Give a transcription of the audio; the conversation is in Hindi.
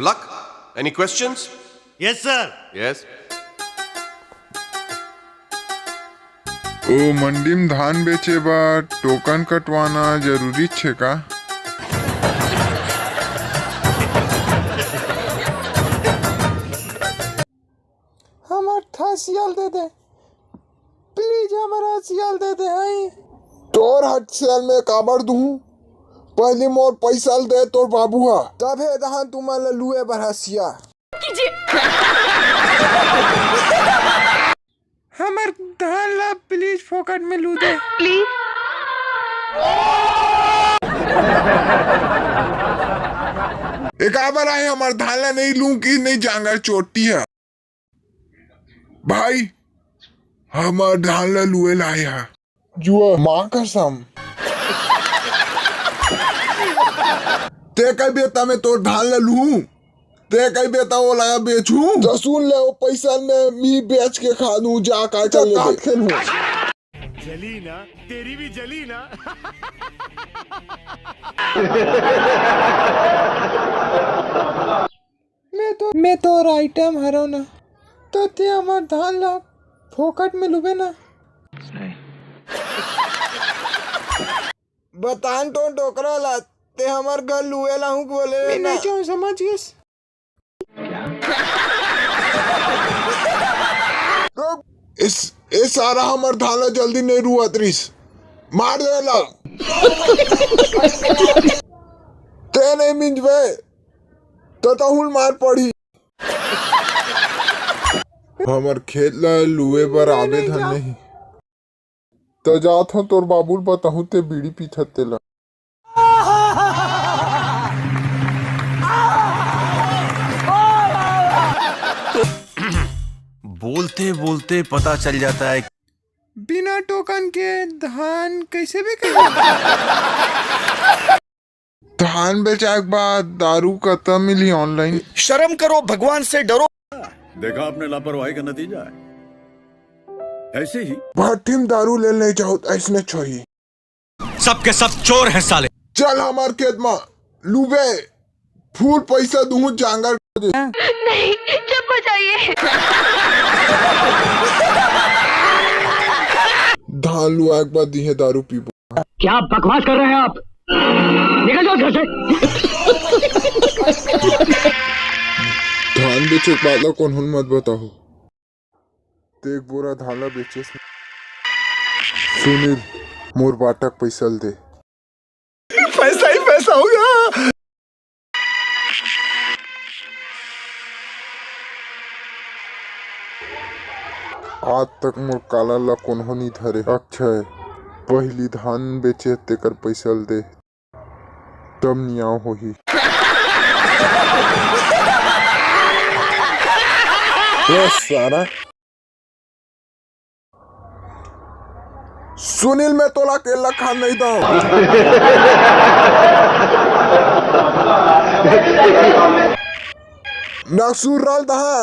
Luck? Any questions? Yes, sir. Yes. ओ मंडी में धान बेचे बा टोकन कटवाना जरूरी छे का? हमार सियाल दे दे प्लीज, हमारा सियाल दे दे। आई तोर हट सियाल में काबर दूं? पहले मोर पैसा दे तोर बाबू हा, तबे दहान तुम्हारे लुए बरहसिया। हमार धान ला प्लीज फोकट में लू दे प्लीज। एक आबर आए हमार धान ला नहीं लूं कि नहीं जांगर चोटी है भाई, हमार धान ला लुए लाए हा जुआ माँ कसम। ते कई बेता में तोर धान ला लूं, ते कई बेता वो लगा बेचूं तो सुन ले, वो पैसा में मी बेच के खा लूं, जा का चल खेलूं। जली ना, तेरी भी जली ना। मैं तो आइटम हरो ना, तो ते हमार धान ला फोकट में लुबे ना। बतान तो टोकरा ला ते हमार घर लुए ला हूं बोले ना। क्यों समझ गइस? इस सारा हमार धान ला जल्दी नहीं रुआत रिस, मार दे ला। ते नहीं मिंजवे तो ताहुल मार पड़ी। हमार खेत ला लुए बर आवेदन नहीं तो जात हो तोर बाबुल बताहूं ते बीड़ी पीछते ला। बोलते बोलते पता चल जाता है बिना टोकन के धान कैसे भी कर। धान बेचा के बाद दारू कतम मिली ऑनलाइन। शर्म करो, भगवान से डरो। देखा आपने लापरवाही का नतीजा है। ऐसे ही भट्टी में दारू ले नहीं जाओ ऐसने चाहिए। सबके सब चोर हैं साले। चल हमार खेत में लुबे फूल पैसा दूं जांगर नहीं, चुप हो जाइए। धान लुआ के बाद दी है दारू पीबो। क्या बकवास कर रहे हैं आप? निकल जाओ घर से। धान बेचे के बाद ला कौन हुन मत बताओ। ते एक बोरा धान ला बेचे सुनील मोर बाटक पैसा दे। पैसा ही पैसा होगा। आज तक मोर काला ला कोनो नहीं धरे। अक्षय पहली धान बेचे तेकर पैसा दे तब नियाव होही। सारा सुनील मैं तोला केला खा नहीं दो। नक्सूर राल दहा